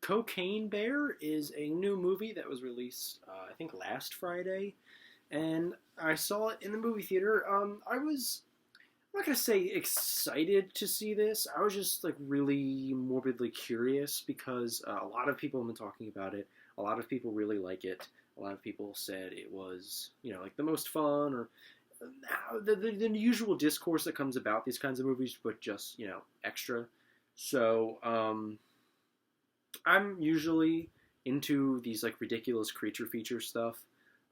Cocaine Bear is a new movie that was released, I think, last Friday, and I saw it in the movie theater. I'm not gonna say excited to see this. I was just like really morbidly curious because a lot of people have been talking about it. A lot of people really like it. A lot of people said it was, like the most fun or the usual discourse that comes about these kinds of movies, but just extra. So I'm usually into these like ridiculous creature feature stuff.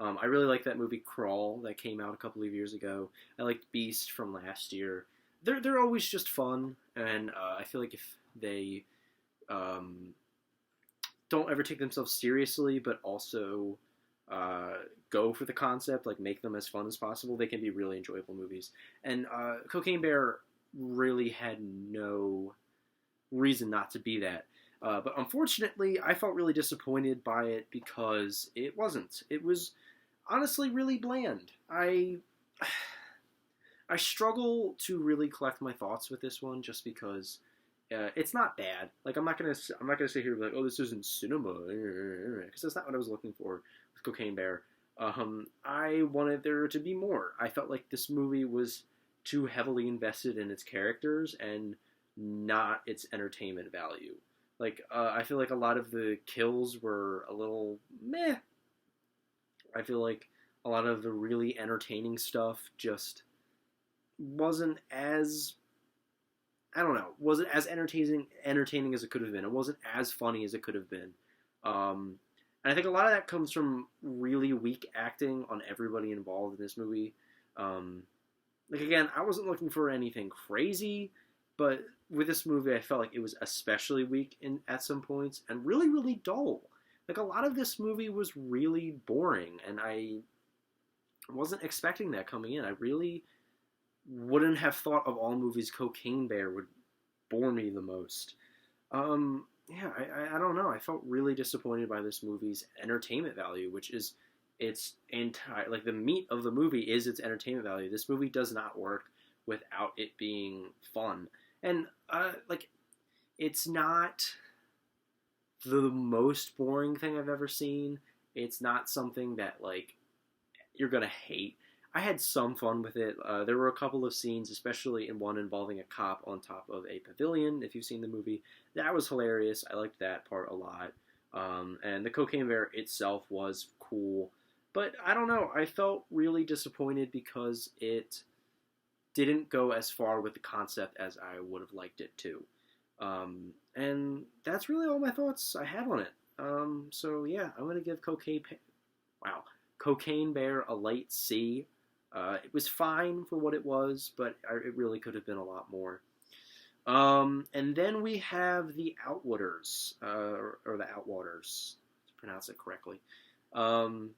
I really like that movie Crawl that came out a couple of years ago. I liked Beast from last year. They're always just fun, and I feel like if they um, don't ever take themselves seriously, but also uh, go for the concept, like make them as fun as possible, they can be really enjoyable movies. And Cocaine Bear really had no reason not to be that. But unfortunately, I felt really disappointed by it because it wasn't. It was honestly really bland. I struggle to really collect my thoughts with this one just because it's not bad. Like I'm not gonna sit here and be like, oh, this isn't cinema, because that's not what I was looking for with Cocaine Bear. I wanted there to be more. I felt like this movie was too heavily invested in its characters and not its entertainment value. Like I feel like a lot of the kills were a little meh. I feel like a lot of the really entertaining stuff just wasn't as, I don't know, wasn't as entertaining as it could have been. It wasn't as funny as it could have been. And I think a lot of that comes from really weak acting on everybody involved in this movie. Um, like again, I wasn't looking for anything crazy, but with this movie, I felt like it was especially weak at some points and really, really dull. Like a lot of this movie was really boring, and I wasn't expecting that coming in. I really wouldn't have thought of all movies Cocaine Bear would bore me the most. Yeah, I don't know. I felt really disappointed by this movie's entertainment value, which is its entire, like the meat of the movie is its entertainment value. This movie does not work without it being fun. And like it's not the most boring thing I've ever seen. It's not something that like you're gonna hate. I had some fun with it. There were a couple of scenes, especially in one involving a cop on top of a pavilion. If you've seen the movie, that was hilarious. I liked that part a lot. And the Cocaine Bear itself was cool, but I don't know. I felt really disappointed because it didn't go as far with the concept as I would have liked it to. And that's really all my thoughts I had on it. So yeah, I'm gonna give Cocaine Bear a light C. It was fine for what it was, but it really could have been a lot more. And then we have the Outwaters, or the Outwaters, to pronounce it correctly. Um,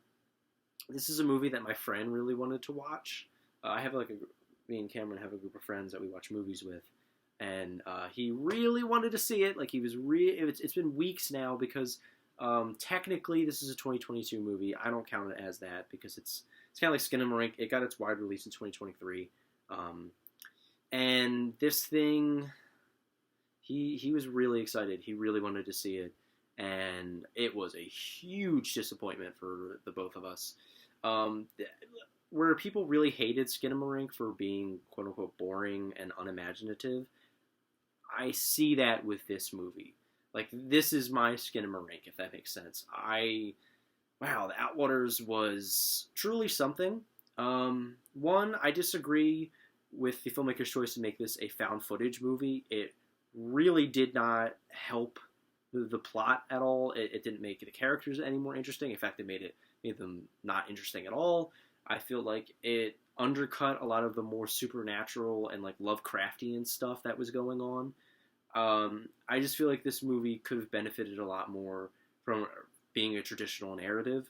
this is a movie that my friend really wanted to watch. I have me and Cameron have a group of friends that we watch movies with, and he really wanted to see it. Like he was it's been weeks now because technically this is a 2022 movie. I don't count it as that because it's kind of like Skinamarink. It got its wide release in 2023, and this thing, he was really excited. He really wanted to see it, and it was a huge disappointment for the both of us. Um, where people really hated Skinamarink for being quote unquote boring and unimaginative, I see that with this movie. Like this is my Skinamarink, if that makes sense. Wow, the Outwaters was truly something. One, I disagree with the filmmaker's choice to make this a found footage movie. It really did not help the plot at all. It didn't make the characters any more interesting. In fact, it made them not interesting at all. I feel like it undercut a lot of the more supernatural and like Lovecraftian stuff that was going on. I just feel like this movie could have benefited a lot more from being a traditional narrative,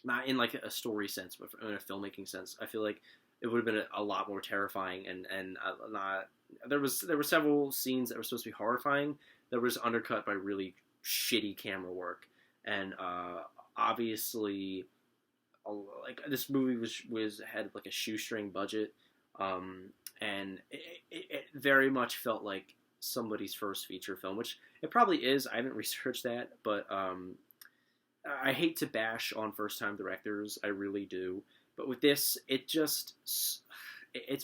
not in like a story sense, but in a filmmaking sense. I feel like it would have been a lot more terrifying and not. There were several scenes that were supposed to be horrifying that was undercut by really shitty camera work, and obviously, like this movie was had like a shoestring budget, and it very much felt like somebody's first feature film, which it probably is. I haven't researched that, but I hate to bash on first-time directors. I really do. But with this, it's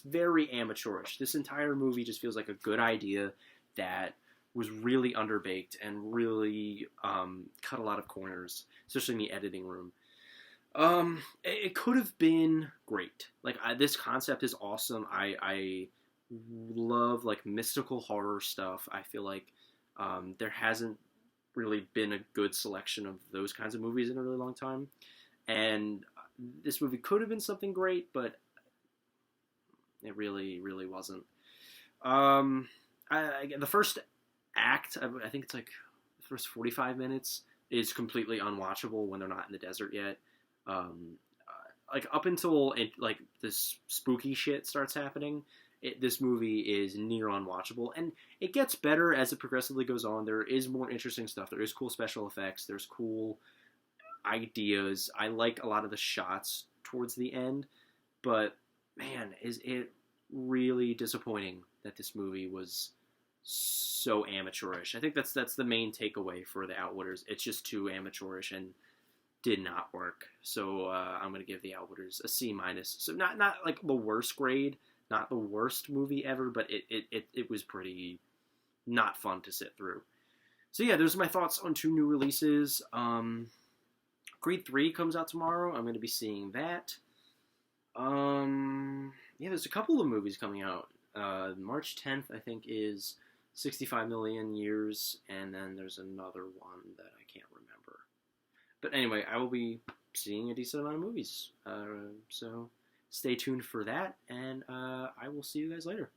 very amateurish. This entire movie just feels like a good idea that was really underbaked and really cut a lot of corners, especially in the editing room. It could have been great. Like this concept is awesome. I love like mystical horror stuff. I feel like there hasn't really been a good selection of those kinds of movies in a really long time, and this movie could have been something great, but it really, really wasn't. The first act, I think it's like the first 45 minutes, is completely unwatchable when they're not in the desert yet. Like up until like this spooky shit starts happening, this movie is near unwatchable, and it gets better as it progressively goes on. There is more interesting stuff. There is cool special effects. There's cool ideas. I like a lot of the shots towards the end, but man, is it really disappointing that this movie was so amateurish. I think that's the main takeaway for the Outwaters. It's just too amateurish and did not work. So I'm gonna give the Outwaters a C minus. So not like the worst grade, not the worst movie ever, but it was pretty not fun to sit through. So yeah, those are my thoughts on 2 new releases. Creed 3 comes out tomorrow. I'm gonna be seeing that. Yeah, there's a couple of movies coming out. March 10th, I think, is 65 Million Years, and then there's another one that I can't remember. But anyway, I will be seeing a decent amount of movies. So stay tuned for that, and I will see you guys later.